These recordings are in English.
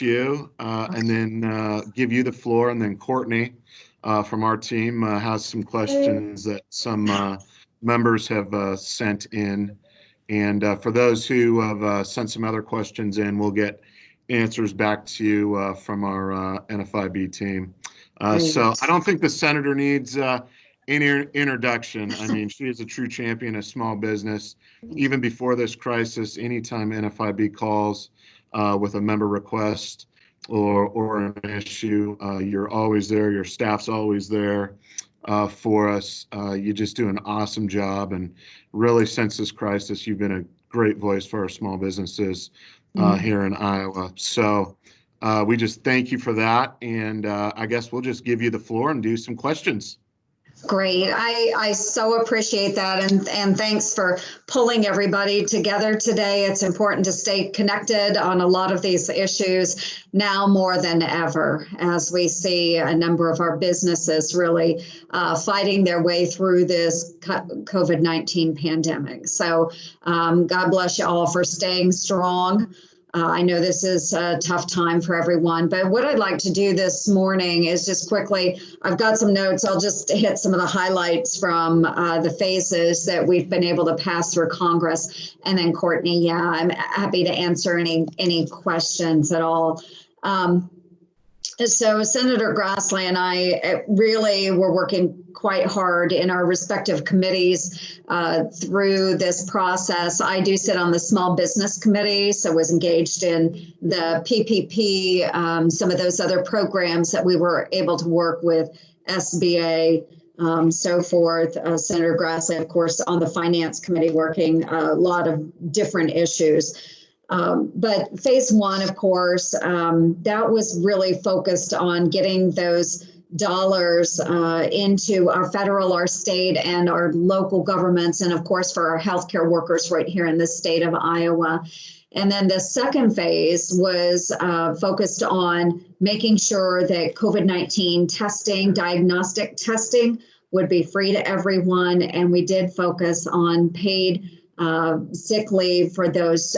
you, and then give you the floor, and then Courtney from our team has some questions that some members have sent in. And for those who have sent some other questions in, we'll get answers back to you from our NFIB team. So I don't think the senator needs any introduction. I mean, she is a true champion of small business. Even before this crisis, anytime NFIB calls with a member request or an issue, you're always there. Your staff's always there for us. You just do an awesome job. And really, since this crisis, you've been a great voice for our small businesses here in Iowa. So we just thank you for that. And I guess we'll just give you the floor and do some questions. Great. I so appreciate that. And thanks for pulling everybody together today. It's important to stay connected on a lot of these issues now more than ever, as we see a number of our businesses really fighting their way through this COVID-19 pandemic. So God bless you all for staying strong. I know this is a tough time for everyone, but what I'd like to do this morning is just quickly, I've got some notes. I'll just hit some of the highlights from the phases that we've been able to pass through Congress. And then Courtney, yeah, I'm happy to answer any questions at all. So Senator Grassley and I really were working quite hard in our respective committees through this process. I do sit on the Small Business Committee, so was engaged in the PPP, some of those other programs that we were able to work with, SBA, so forth. Senator Grassley, of course, on the Finance Committee, working a lot of different issues. But phase one, of course, that was really focused on getting those dollars into our federal, our state, and our local governments, and of course for our healthcare workers right here in the state of Iowa. And then the second phase was focused on making sure that COVID-19 testing, diagnostic testing, would be free to everyone. And we did focus on paid sick leave for those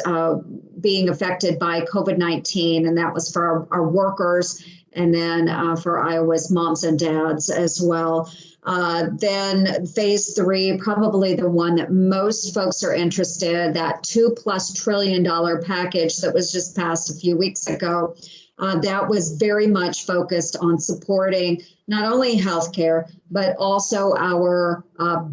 being affected by COVID-19, and that was for our workers, and then for Iowa's moms and dads as well. Then phase three, probably the one that most folks are interested, that $2+ trillion package that was just passed a few weeks ago. That was very much focused on supporting not only healthcare, but also our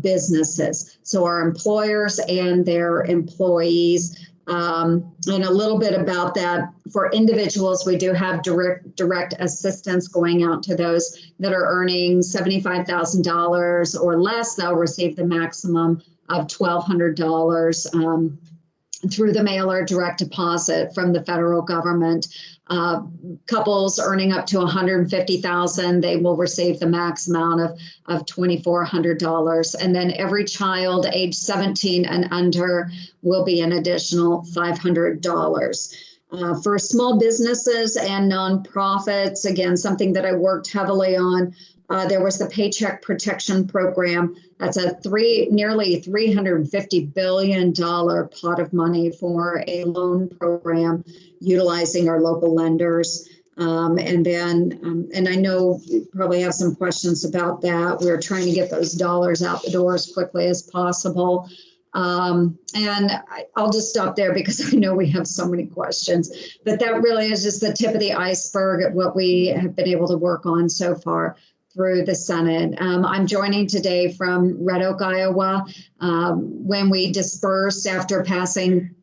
businesses. So our employers and their employees. And a little bit about that. For individuals, we do have direct assistance going out to those that are earning $75,000 or less. They'll receive the maximum of $1,200 through the mail or direct deposit from the federal government. Couples earning up to $150,000, they will receive the max amount of $2,400. And then every child age 17 and under will be an additional $500. For small businesses and nonprofits, again, something that I worked heavily on, there was the Paycheck Protection Program. That's a nearly $350 billion pot of money for a loan program utilizing our local lenders. And I know you probably have some questions about that. We're trying to get those dollars out the door as quickly as possible. And I'll just stop there because I know we have so many questions, but that really is just the tip of the iceberg at what we have been able to work on so far through the Senate. I'm joining today from Red Oak, Iowa. When we dispersed after passing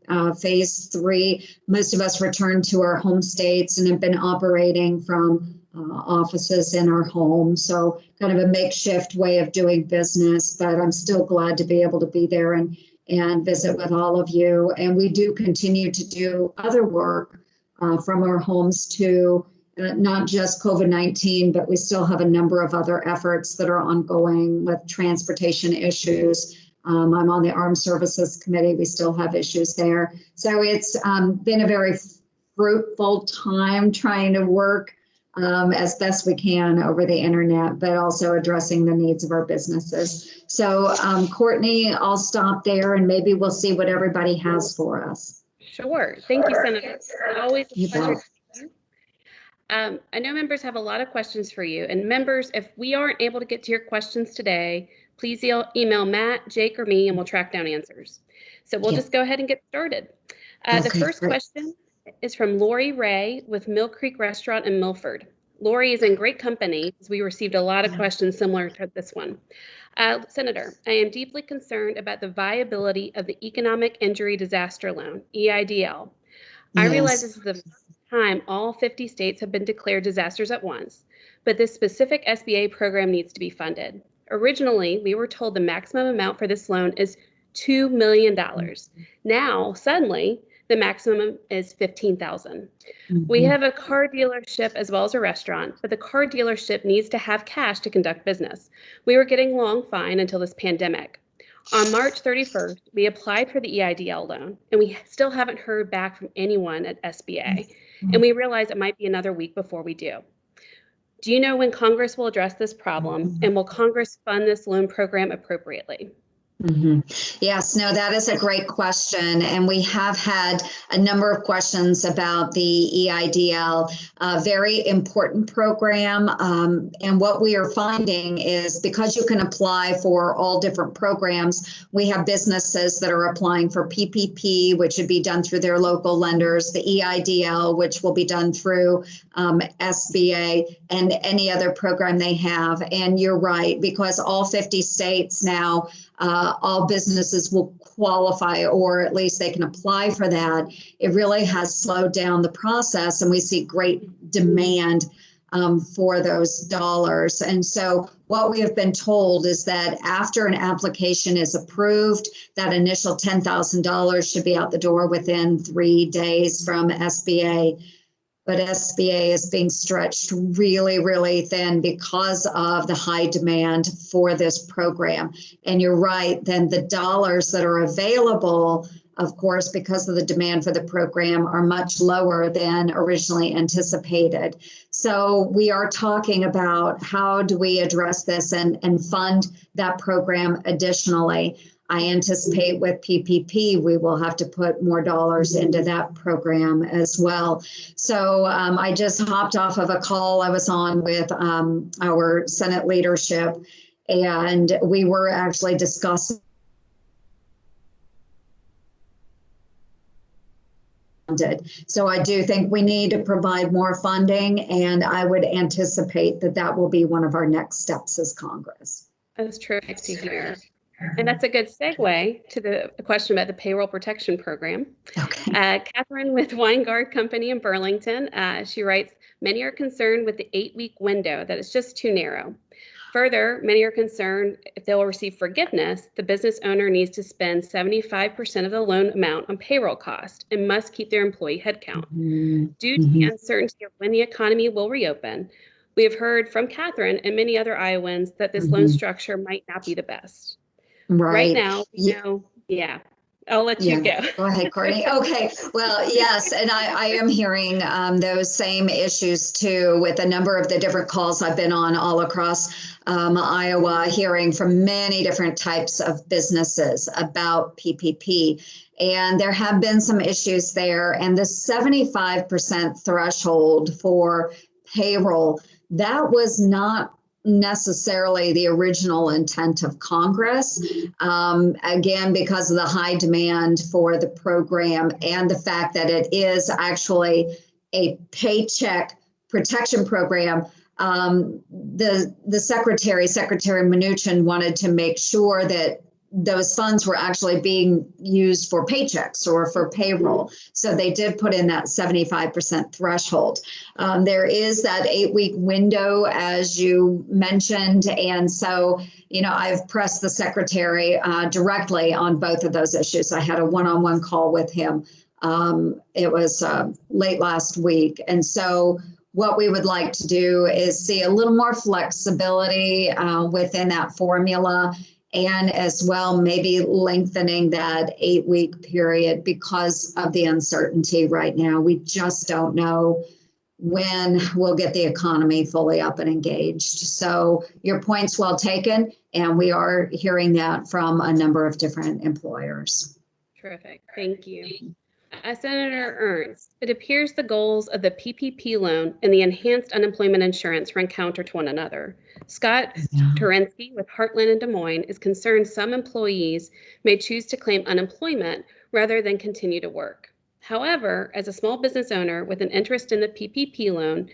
phase three, most of us returned to our home states and have been operating from offices in our home. So kind of a makeshift way of doing business, but I'm still glad to be able to be there and visit with all of you. And we do continue to do other work from our homes too. Not just COVID-19, but we still have a number of other efforts that are ongoing with transportation issues. I'm on the Armed Services Committee. We still have issues there. So it's been a very fruitful time trying to work as best we can over the internet, but also addressing the needs of our businesses. So Courtney, I'll stop there and maybe we'll see what everybody has for us. Sure. Thank you, Senator. Always a pleasure. I know members have a lot of questions for you. And members, if we aren't able to get to your questions today, please email Matt, Jake, or me, and we'll track down answers. So we'll just go ahead and get started. The first question is from Lori Ray with Mill Creek Restaurant in Milford. Lori is in great company as we received a lot of questions similar to this one. Senator, I am deeply concerned about the viability of the Economic Injury Disaster Loan, EIDL. I realize this is the first time all 50 states have been declared disasters at once, but this specific SBA program needs to be funded. Originally, we were told the maximum amount for this loan is $2 million. Now, suddenly, the maximum is $15,000. We have a car dealership as well as a restaurant, but the car dealership needs to have cash to conduct business. We were getting along fine until this pandemic. On March 31st, we applied for the EIDL loan, and we still haven't heard back from anyone at SBA, and we realize it might be another week before we do. Do you know when Congress will address this problem, and will Congress fund this loan program appropriately? Yes, no, that is a great question. And we have had a number of questions about the EIDL, a very important program. And what we are finding is because you can apply for all different programs, we have businesses that are applying for PPP, which would be done through their local lenders, the EIDL, which will be done through SBA, and any other program they have. And you're right, because all 50 states now, all businesses will qualify, or at least they can apply for that. It really has slowed down the process, and we see great demand for those dollars. And so what we have been told is that after an application is approved, that initial $10,000 should be out the door within 3 days from SBA. But SBA is being stretched really, really thin because of the high demand for this program. And you're right, then the dollars that are available, of course, because of the demand for the program, are much lower than originally anticipated. So we are talking about how do we address this and fund that program additionally. I anticipate with PPP, we will have to put more dollars into that program as well. So I just hopped off of a call I was on with our Senate leadership, and we were actually discussing So I do think we need to provide more funding, and I would anticipate that that will be one of our next steps as Congress. That's terrific to hear. And that's a good segue to the question about the payroll protection program. Okay. Catherine with Weingard Company in Burlington, she writes, many are concerned with the 8-week window, that it's just too narrow. Further, many are concerned if they will receive forgiveness, the business owner needs to spend 75% of the loan amount on payroll cost and must keep their employee headcount. Due to the uncertainty of when the economy will reopen, we have heard from Catherine and many other Iowans that this loan structure might not be the best. Right now, we know, I'll let you go. Go ahead, Courtney. Okay. Well, yes. And I am hearing those same issues too, with a number of the different calls I've been on all across Iowa, hearing from many different types of businesses about PPP. And there have been some issues there. And the 75% threshold for payroll, that was not necessarily the original intent of Congress. Again, because of the high demand for the program and the fact that it is actually a paycheck protection program, the Secretary Mnuchin, wanted to make sure that those funds were actually being used for paychecks or for payroll. So they did put in that 75% threshold. There is that 8-week window, as you mentioned. And so, I've pressed the Secretary directly on both of those issues. I had a one-on-one call with him. It was late last week. And so what we would like to do is see a little more flexibility within that formula, and as well, maybe lengthening that 8-week period because of the uncertainty right now. We just don't know when we'll get the economy fully up and engaged. So your point's well taken, and we are hearing that from a number of different employers. Terrific. Thank you. Senator Ernst, it appears the goals of the PPP loan and the enhanced unemployment insurance run counter to one another. Scott Terensky with Heartland in Des Moines is concerned some employees may choose to claim unemployment rather than continue to work. However, as a small business owner with an interest in the PPP loan,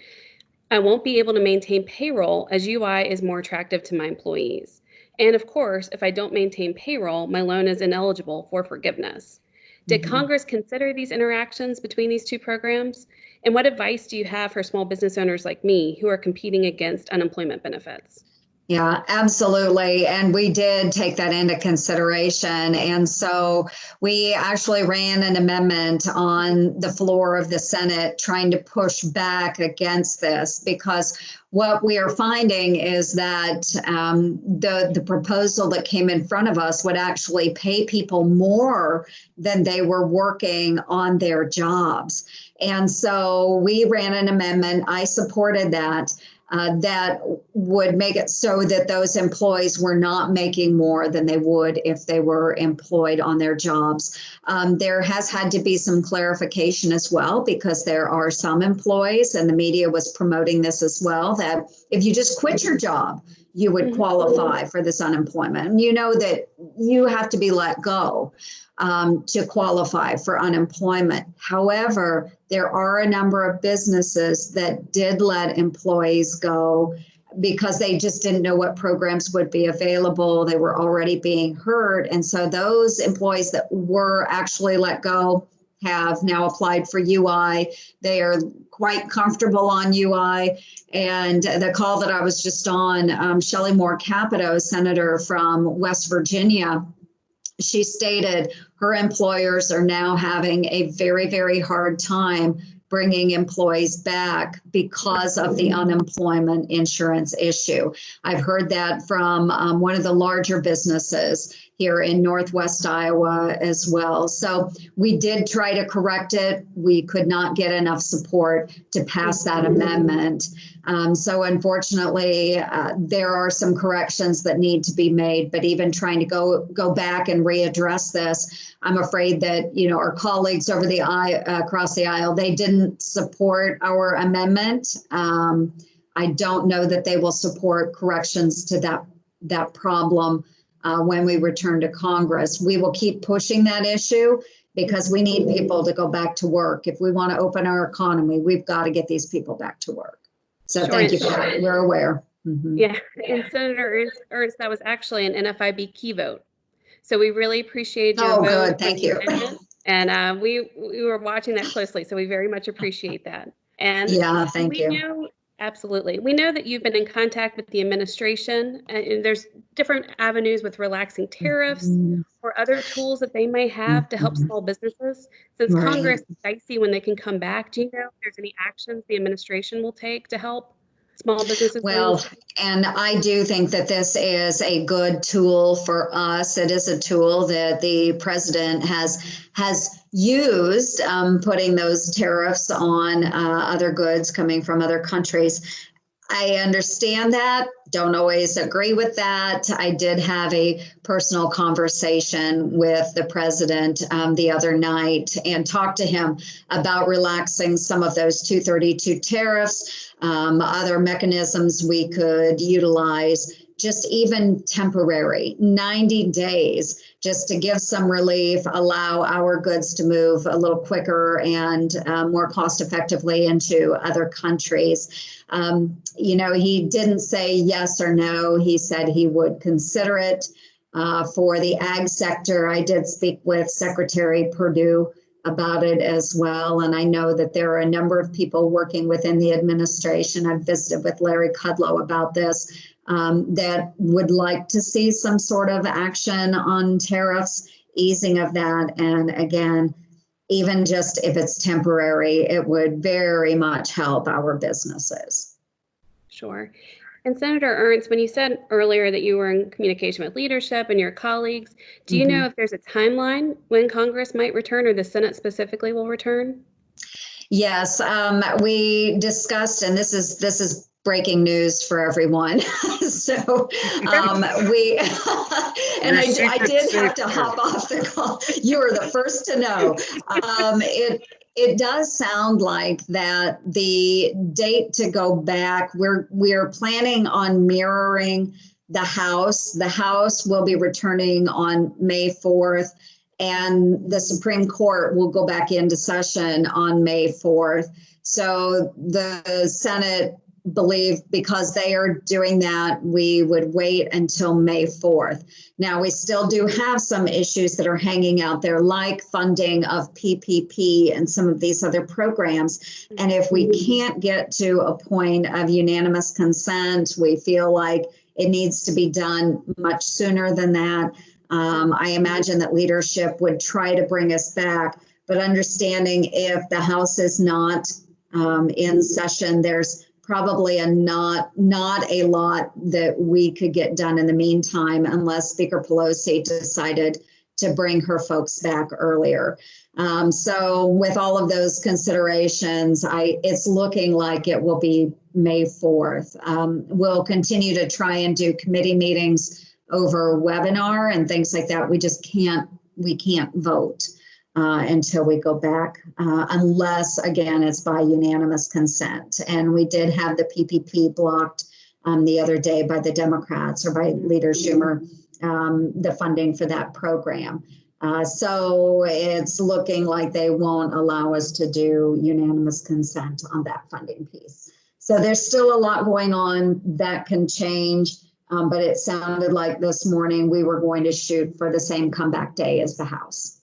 I won't be able to maintain payroll as UI is more attractive to my employees. And of course, if I don't maintain payroll, my loan is ineligible for forgiveness. Did Congress consider these interactions between these two programs? And what advice do you have for small business owners like me who are competing against unemployment benefits? Yeah, absolutely. And we did take that into consideration. And so we actually ran an amendment on the floor of the Senate trying to push back against this, because what we are finding is that the proposal that came in front of us would actually pay people more than they were working on their jobs. And so we ran an amendment. I supported that. That would make it so that those employees were not making more than they would if they were employed on their jobs. There has had to be some clarification as well, because there are some employees, and the media was promoting this as well, that if you just quit your job, you would qualify for this unemployment. And you know that you have to be let go to qualify for unemployment. However, there are a number of businesses that did let employees go because they just didn't know what programs would be available. They were already being hurt. And so those employees that were actually let go have now applied for UI. They are quite comfortable on UI. And the call that I was just on, Shelley Moore Capito, Senator from West Virginia, she stated her employers are now having a very, very hard time bringing employees back because of the unemployment insurance issue. I've heard that from one of the larger businesses here in Northwest Iowa as well. So we did try to correct it. We could not get enough support to pass that amendment. So unfortunately, there are some corrections that need to be made, but even trying to go back and readdress this, I'm afraid that, you know, our colleagues over the across the aisle, they didn't support our amendment. I don't know that they will support corrections to that problem when we return to Congress. We will keep pushing that issue because we need people to go back to work. If we want to open our economy, we've got to get these people back to work. So thank you for that. We're aware. Yeah, and Senator Ernst, that was actually an NFIB key vote. So we really appreciate your vote. Good. Thank you. And we were watching that closely, so we very much appreciate that. And yeah, thank you. Absolutely. We know that you've been in contact with the administration, and there's different avenues with relaxing tariffs or other tools that they may have to help small businesses. Since Congress is dicey when they can come back, do you know if there's any actions the administration will take to help small businesses? Well, and I do think that this is a good tool for us. It is a tool that the president has used, putting those tariffs on other goods coming from other countries. I understand that, don't always agree with that. I did have a personal conversation with the president the other night and talked to him about relaxing some of those 232 tariffs, other mechanisms we could utilize, just even temporary, 90 days, just to give some relief, allow our goods to move a little quicker and more cost effectively into other countries. You know, he didn't say yes or no. He said he would consider it. For the ag sector, I did speak with Secretary Perdue about it as well. And I know that there are a number of people working within the administration. I've visited with Larry Kudlow about this, that would like to see some sort of action on tariffs, easing of that. And again, even just if it's temporary, it would very much help our businesses. Sure. And Senator Ernst, when you said earlier that you were in communication with leadership and your colleagues, do you know if there's a timeline when Congress might return, or the Senate specifically will return? Yes, we discussed, and this is breaking news for everyone. So we, and I did have to hop off the call. You were the first to know. It does sound like that the date to go back, we're planning on mirroring the House. The House will be returning on May 4th, and the Supreme Court will go back into session on May 4th. So the Senate believe because they are doing that, we would wait until May 4th. Now, we still do have some issues that are hanging out there, like funding of PPP and some of these other programs. And if we can't get to a point of unanimous consent, we feel like it needs to be done much sooner than that. I imagine that leadership would try to bring us back, but understanding if the House is not in session, there's probably not a lot that we could get done in the meantime unless Speaker Pelosi decided to bring her folks back earlier. So with all of those considerations, it's looking like it will be May 4th. We'll continue to try and do committee meetings over webinar and things like that. We just can't vote until we go back, unless, again, it's by unanimous consent. And we did have the PPP blocked the other day by the Democrats, or by Leader Schumer, the funding for that program. So it's looking like they won't allow us to do unanimous consent on that funding piece. So there's still a lot going on that can change, but it sounded like this morning we were going to shoot for the same comeback day as the House.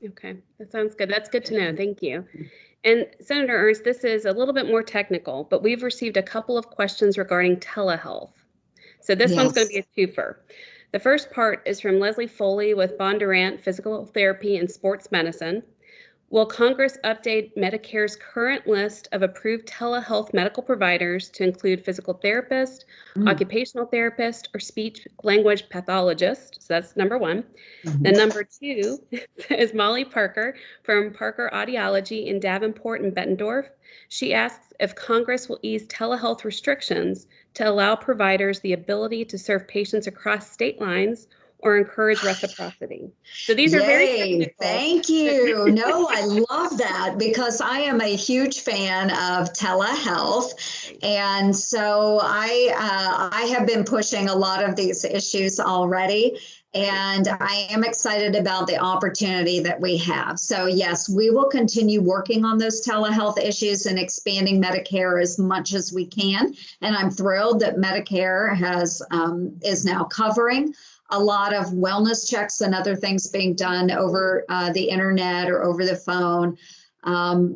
Okay, that sounds good. That's good to know. Thank you. And Senator Ernst, this is a little bit more technical, but we've received a couple of questions regarding telehealth. So this one's going to be a twofer. The first part is from Leslie Foley with Bondurant Physical Therapy and Sports Medicine. Will Congress update Medicare's current list of approved telehealth medical providers to include physical therapist, occupational therapist, or speech language pathologist? So that's number one. Then number two is Molly Parker from Parker Audiology in Davenport and Bettendorf. She asks if Congress will ease telehealth restrictions to allow providers the ability to serve patients across state lines or encourage reciprocity. So these are very technical. Thank you. No, I love that because I am a huge fan of telehealth. And so I have been pushing a lot of these issues already. And I am excited about the opportunity that we have. So yes, we will continue working on those telehealth issues and expanding Medicare as much as we can. And I'm thrilled that Medicare is now covering a lot of wellness checks and other things being done over the internet or over the phone.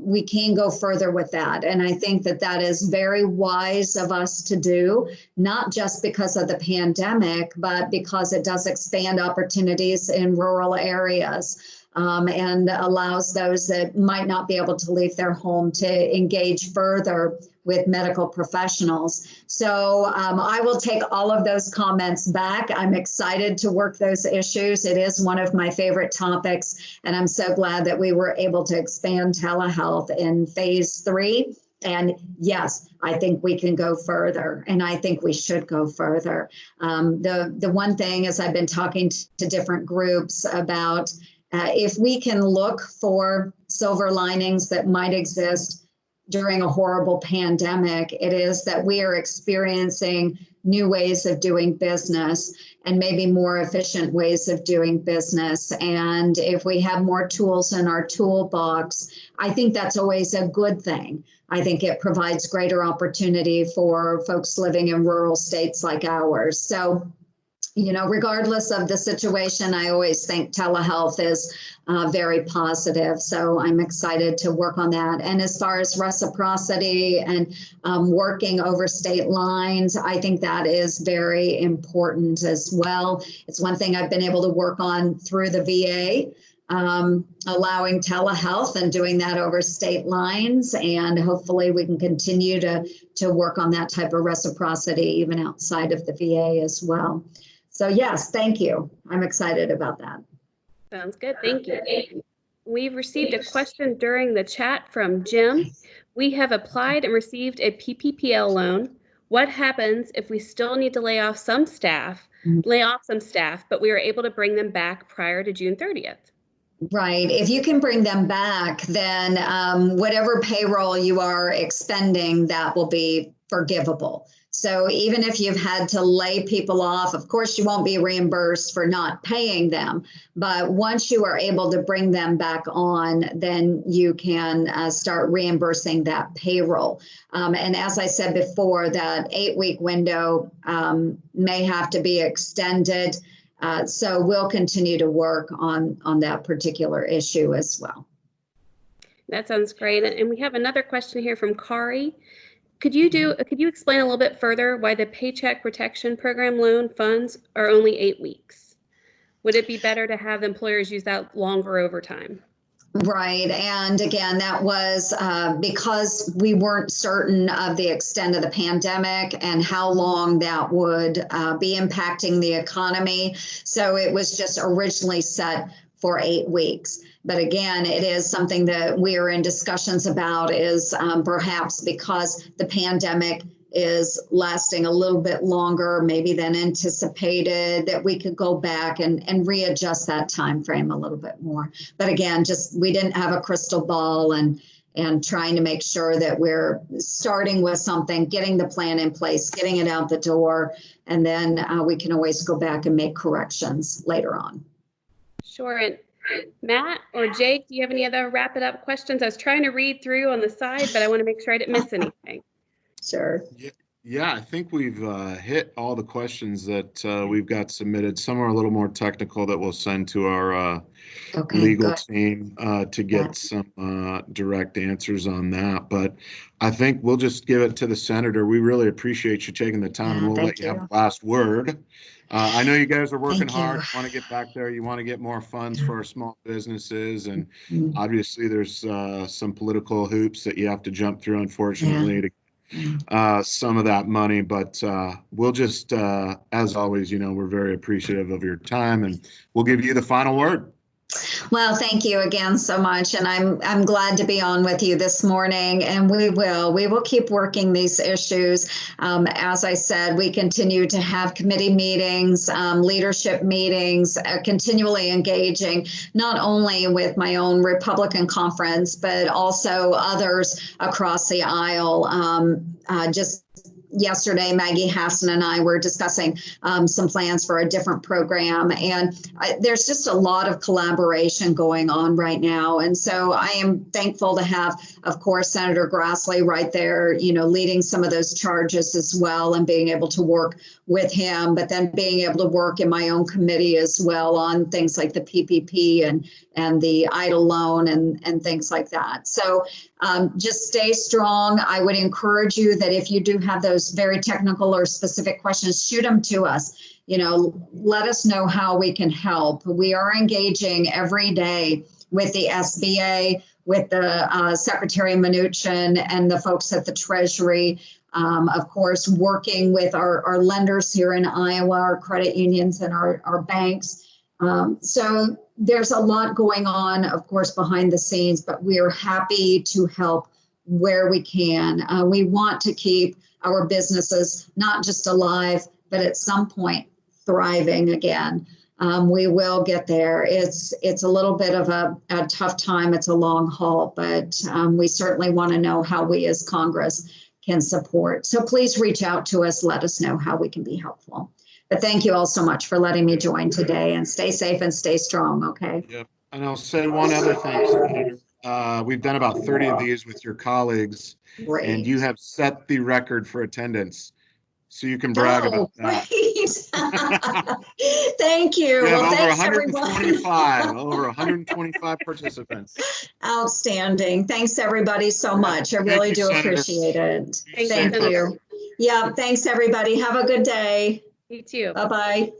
We can go further with that. And I think that that is very wise of us to do, not just because of the pandemic, but because it does expand opportunities in rural areas. And allows those that might not be able to leave their home to engage further with medical professionals. So I will take all of those comments back. I'm excited to work those issues. It is one of my favorite topics, and I'm so glad that we were able to expand telehealth in phase 3. And yes, I think we can go further, and I think we should go further. The one thing is I've been talking to different groups about if we can look for silver linings that might exist during a horrible pandemic, it is that we are experiencing new ways of doing business and maybe more efficient ways of doing business. And if we have more tools in our toolbox, I think that's always a good thing. I think it provides greater opportunity for folks living in rural states like ours. So, you know, regardless of the situation, I always think telehealth is very positive. So I'm excited to work on that. And as far as reciprocity and working over state lines, I think that is very important as well. It's one thing I've been able to work on through the VA, allowing telehealth and doing that over state lines. And hopefully we can continue to work on that type of reciprocity even outside of the VA as well. So yes, thank you. I'm excited about that. Sounds good. Thank you. We've received a question during the chat from Jim. We have applied and received a PPPL loan. What happens if we still need to lay off some staff, but we are able to bring them back prior to June 30th? Right. If you can bring them back, then whatever payroll you are expending, that will be forgivable. So even if you've had to lay people off, of course, you won't be reimbursed for not paying them. But once you are able to bring them back on, then you can start reimbursing that payroll. And as I said before, that 8-week window may have to be extended. So we'll continue to work on that particular issue as well. That sounds great. And we have another question here from Kari. Could you explain a little bit further why the Paycheck Protection Program loan funds are only 8 weeks? Would it be better to have employers use that longer over time? Right. And again, that was because we weren't certain of the extent of the pandemic and how long that would be impacting the economy. So it was just originally set for 8 weeks. But again, it is something that we are in discussions about, is perhaps because the pandemic is lasting a little bit longer maybe than anticipated, that we could go back and readjust that time frame a little bit more. But again, just we didn't have a crystal ball, and trying to make sure that we're starting with something, getting the plan in place, getting it out the door, and then we can always go back and make corrections later on. Sure. And Matt or Jake, do you have any other wrap it up questions? I was trying to read through on the side, but I want to make sure I didn't miss anything. Sure. Yeah, I think we've hit all the questions that we've got submitted. Some are a little more technical that we'll send to our legal team to get some direct answers on that. But I think we'll just give it to the senator. We really appreciate you taking the time, and we'll let you have the last word. I know you guys are working hard. You want to get back there. You want to get more funds for our small businesses. And obviously there's some political hoops that you have to jump through, unfortunately, to some of that money. But we'll just, as always, we're very appreciative of your time, and we'll give you the final word. Well, thank you again so much. And I'm glad to be on with you this morning, and we will keep working these issues. As I said, we continue to have committee meetings, leadership meetings, continually engaging, not only with my own Republican conference, but also others across the aisle. Just yesterday, Maggie Hassan and I were discussing some plans for a different program, and there's just a lot of collaboration going on right now. And so I am thankful to have, of course, Senator Grassley right there, leading some of those charges as well, and being able to work with him, but then being able to work in my own committee as well on things like the PPP and the EIDL loan and things like that. So just stay strong. I would encourage you that if you do have those very technical or specific questions, shoot them to us. Let us know how we can help. We are engaging every day with the SBA, with the Secretary Mnuchin and the folks at the Treasury. Of course, working with our lenders here in Iowa, our credit unions and our banks. So there's a lot going on, of course, behind the scenes, but we are happy to help where we can. We want to keep our businesses not just alive, but at some point thriving again. We will get there. It's a little bit of a tough time. It's a long haul, but we certainly want to know how we as Congress can support. So please reach out to us. Let us know how we can be helpful. But thank you all so much for letting me join today, and stay safe and stay strong, okay? Yep. And I'll say one other thing, Senator. We've done about 30 of these with your colleagues. Great. And you have set the record for attendance. So you can brag about that. Thank you. We have over 125, over 125 participants. Outstanding. Thanks everybody so much. I really do appreciate it. Thank you. Yeah, thanks everybody. Have a good day. You too. Bye-bye.